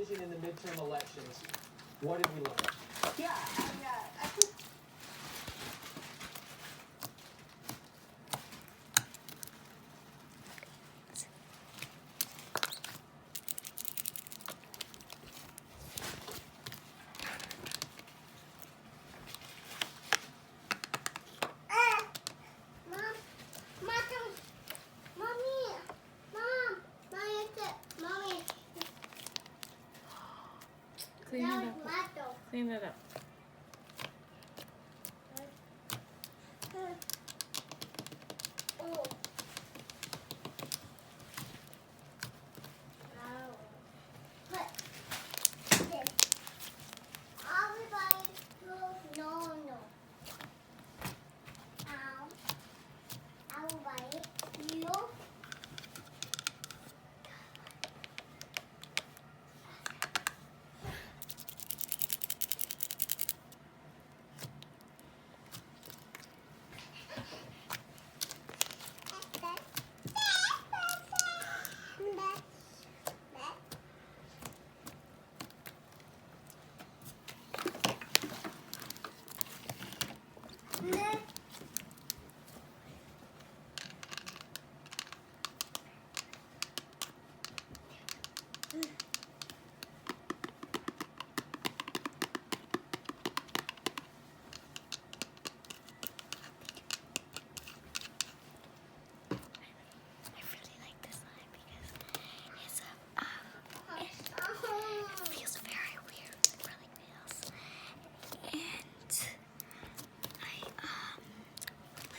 decision in the midterm elections. What did we learn? Yeah, I think Clean it up. Clean it up.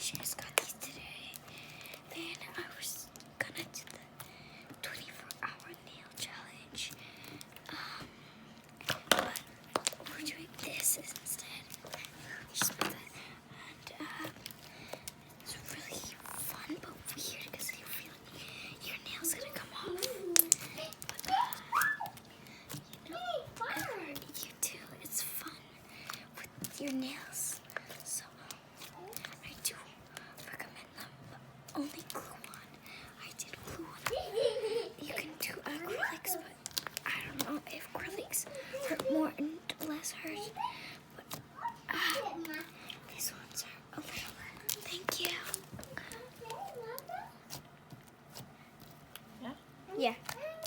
Just got these today. Then I was gonna do the 24-hour nail challenge. But we're doing this instead. Just put that. And it's really fun but weird because you feel your nails gonna come off. But you know, I heard you too. It's fun with your nails. So I do recommend them, but only glue on. I did glue on. You can do acrylics, but I don't know if acrylics hurt more and less hurt. But these ones are a little. Thank you.